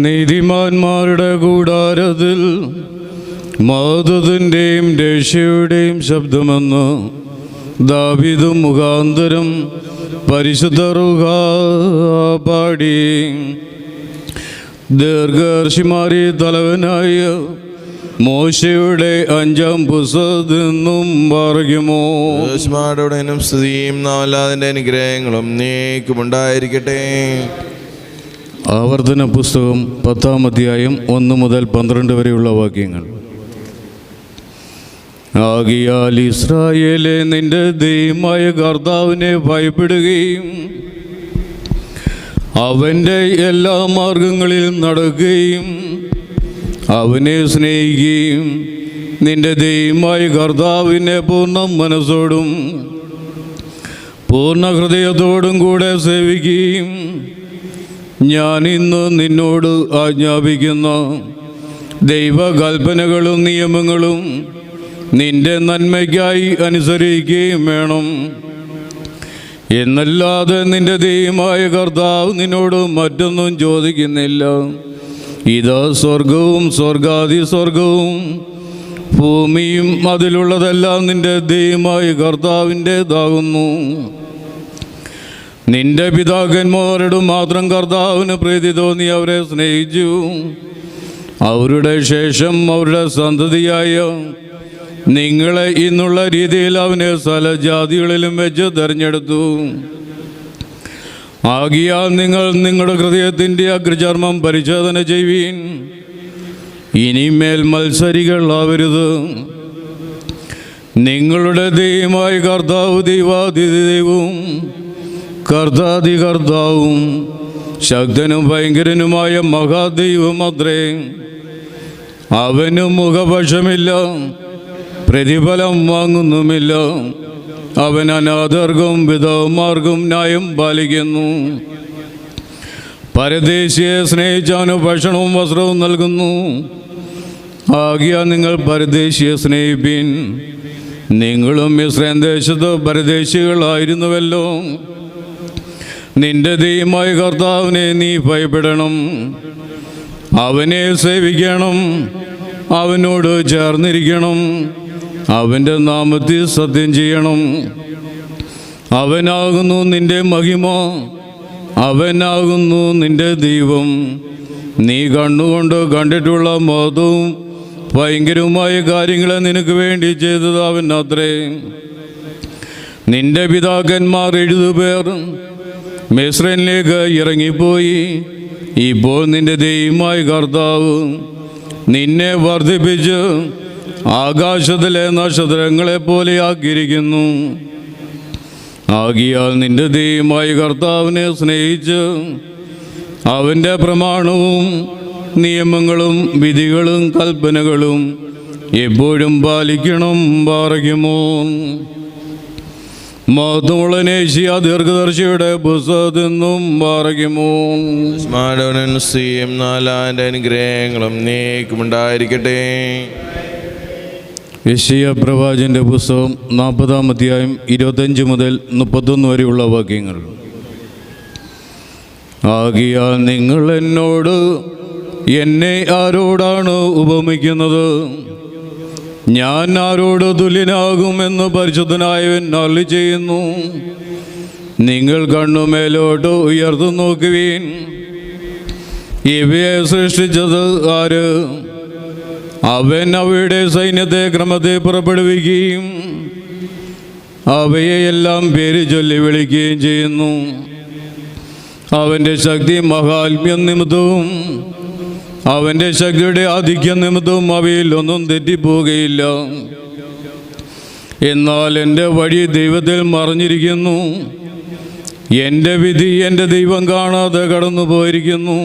നീതിമാന്മാരുടെ കൂടാരത്തിൽ മഹത്വത്തിൻ്റെയും രക്ഷയുടെയും ശബ്ദമെന്ന് ദാവീദ് മുഖാന്തരം പരിശുദ്ധ റൂഹ പാടി. ദീർഘദർശിമാരി തലവനായ മോശയുടെ 5-ാം പുസ്തകത്തിൽ നിന്നും പറയുമോ. സ്തുതിയും നാലാതിൻ്റെ അനുഗ്രഹങ്ങളും നീക്കുമുണ്ടായിരിക്കട്ടെ. ആവർത്തന പുസ്തകം 10-ാം അധ്യായം 1 മുതൽ 12 വരെയുള്ള വാക്യങ്ങൾ. ആകയാൽ ഇസ്രായേലേ, നിന്റെ ദൈവമായ കർത്താവിനെ ഭയപ്പെടുകയും അവൻ്റെ എല്ലാ മാർഗങ്ങളിലും നടക്കുകയും അവനെ സ്നേഹിക്കുകയും നിന്റെ ദൈവമായ കർത്താവിനെ പൂർണ്ണ മനസ്സോടും പൂർണ്ണ ഹൃദയത്തോടും കൂടെ സേവിക്കുകയും ഞാൻ ഇന്ന് നിന്നോട് ആജ്ഞാപിക്കുന്ന ദൈവകൽപ്പനകളും നിയമങ്ങളും നിന്റെ നന്മയ്ക്കായി അനുസരിക്കുകയും വേണം. എന്നല്ലാതെ നിന്റെ ദൈവമായ കർത്താവ് നിന്നോട് മറ്റൊന്നും ചോദിക്കുന്നില്ല. ഇതാ സ്വർഗവും സ്വർഗാതിസ്വർഗവും ഭൂമിയും അതിലുള്ളതെല്ലാം നിന്റെ ദൈവമായ കർത്താവിൻ്റേതാകുന്നു. നിന്റെ പിതാക്കന്മാരോട് മാത്രം കർത്താവിന് പ്രീതി തോന്നി അവരെ സ്നേഹിച്ചു. അവരുടെ ശേഷം അവരുടെ സന്തതിയായ നിങ്ങളെ ഇന്നുള്ള രീതിയിൽ അവനെ സകല ജാതികളിലും വെച്ച് തിരഞ്ഞെടുത്തു. ആകയാൽ നിങ്ങൾ നിങ്ങളുടെ ഹൃദയത്തിൻ്റെ അഗ്രചർമ്മം പരിശോധന ചെയ്യുവീൻ. ഇനിമേൽ മത്സരികളാവരുത്. നിങ്ങളുടെ ദൈവമായ കർത്താവ് ദൈവാതിദൈവവും കർത്താതികർത്താവും ശക്തനും ഭയങ്കരനുമായ മഹാദൈവം അത്രേ. അവന് മുഖപക്ഷമില്ല, പ്രതിഫലം വാങ്ങുന്നുമില്ല. അവൻ അനാഥർക്കും വിധവമാർക്കും ന്യായം പാലിക്കുന്നു. പരദേശിയെ സ്നേഹിച്ചവന് ഭക്ഷണവും വസ്ത്രവും നൽകുന്നു. ആകയാൽ നിങ്ങൾ പരദേശിയെ സ്നേഹിപ്പീൻ. നിങ്ങളും മിസ്രയീം ദേശത്ത് പരദേശികളായിരുന്നുവല്ലോ. നിന്റെ ദൈവമായ കർത്താവിനെ നീ ഭയപ്പെടണം, അവനെ സേവിക്കണം, അവനോട് ചേർന്നിരിക്കണം, അവൻ്റെ നാമത്തിൽ സത്യം ചെയ്യണം. അവനാകുന്നു നിന്റെ മഹിമ, അവനാകുന്നു നിന്റെ ദൈവം. നീ കണ്ണുകൊണ്ട് കണ്ടിട്ടുള്ള മഹത്വവും ഭയങ്കരവുമായ കാര്യങ്ങളെ നിനക്ക് വേണ്ടി ചെയ്തത് അവൻ അത്രേ. നിന്റെ പിതാക്കന്മാർ 70 പേർ മിസ്രയീമിലേക്ക് ഇറങ്ങിപ്പോയി. ഇപ്പോൾ നിന്റെ ദൈവമായ കർത്താവ് നിന്നെ വർദ്ധിപ്പിച്ച് ആകാശത്തിലെ നക്ഷത്രങ്ങളെപ്പോലെ ആക്കിയിരിക്കുന്നു. ആകിയാൽ നിന്റെ ദൈവമായ കർത്താവിനെ സ്നേഹിച്ച് അവൻ്റെ പ്രമാണവും നിയമങ്ങളും വിധികളും കൽപ്പനകളും എപ്പോഴും പാലിക്കണം. പാറയ്ക്കുമോ. മഹത്വമുള്ളനേശിയ ദീർഘദർശിയുടെ പുസ്തകത്തിൽ നിന്നും പാറയ്ക്കുമോ. സ്മരണയും നാലാൻ്റെ അനുഗ്രഹങ്ങളും നീക്കുമുണ്ടായിരിക്കട്ടെ. യെശയ്യാ പ്രവാചകന്റെ പുസ്തകം 40-ാം അധ്യായം 25 മുതൽ 31 വരെയുള്ള വാക്യങ്ങൾ. ആകയാൽ നിങ്ങൾ എന്നോട് എന്നെ ആരോടാണ് ഉപമിക്കുന്നത്? ഞാൻ ആരോട് തുല്യനാകുമെന്ന് പരിശുദ്ധനായവൻ അരുളി ചെയ്യുന്നു. നിങ്ങൾ കണ്ണുമേലോട്ട് ഉയർന്നു നോക്കുവീൻ. ഇവയെ സൃഷ്ടിച്ചത് ആര്? അവൻ അവയുടെ സൈന്യത്തെ ക്രമത്തെ പുറപ്പെടുവിക്കുകയും അവയെല്ലാം പേര് ചൊല്ലി വിളിക്കുകയും ചെയ്യുന്നു. അവൻ്റെ ശക്തി മഹാത്മ്യം നിമിത്തവും അവൻ്റെ ശക്തിയുടെ ആധിക്യം നിമിത്തവും അവയിൽ ഒന്നും തെറ്റിപ്പോവുകയില്ല. എന്നാൽ എൻ്റെ വഴി ദൈവത്തിൽ മറഞ്ഞിരിക്കുന്നു. എൻ്റെ വിധി എൻ്റെ ദൈവം കാണാതെ കടന്നു പോയിരിക്കുന്നു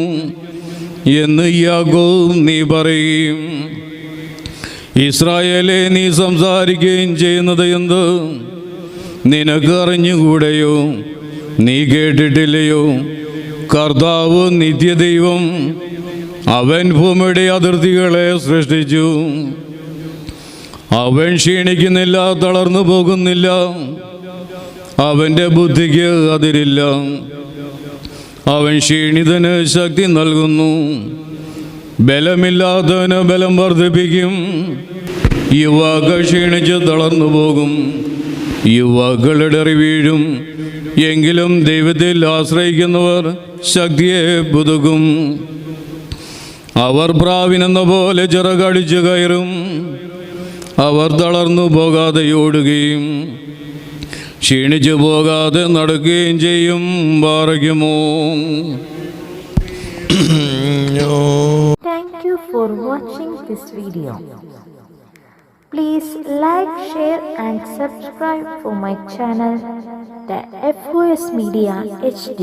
എന്ന് യാക്കോബ് നീ പറയുകയും ഇസ്രായേലേ, നീ സംസാരിക്കുകയും ചെയ്യുന്നത് എന്ത്? നിനക്ക് അറിഞ്ഞുകൂടെയോ? നീ കേട്ടിട്ടില്ലയോ? കർത്താവ് നിത്യദൈവം. അവൻ ഭൂമിയുടെ അതിർത്തികളെ സൃഷ്ടിച്ചു. അവൻ ക്ഷീണിക്കുന്നില്ല, തളർന്നു പോകുന്നില്ല. അവൻ്റെ ബുദ്ധിക്ക് അതിരില്ല. അവൻ ക്ഷീണിതന് ശക്തി നൽകുന്നു. ബലമില്ലാത്തവന് ബലം വർദ്ധിപ്പിക്കും. യുവാക്കൾ ക്ഷീണിച്ച് തളർന്നു പോകും, യുവാക്കൾ ഇടറി വീഴും. എങ്കിലും ദൈവത്തിൽ ആശ്രയിക്കുന്നവർ ശക്തിയെ പുതുക്കും. അവർ പ്രാവിനെന്ന പോലെ ചിറകടിച്ചു കയറും. അവർ തളർന്നു പോകാതെ ഓടുകയും ക്ഷീണിച്ചു പോകാതെ നടക്കുകയും ചെയ്യും. പാറയ്ക്കുമോ. Thank you for watching this video. Please like, share and subscribe for my channel, the FOS Media HD.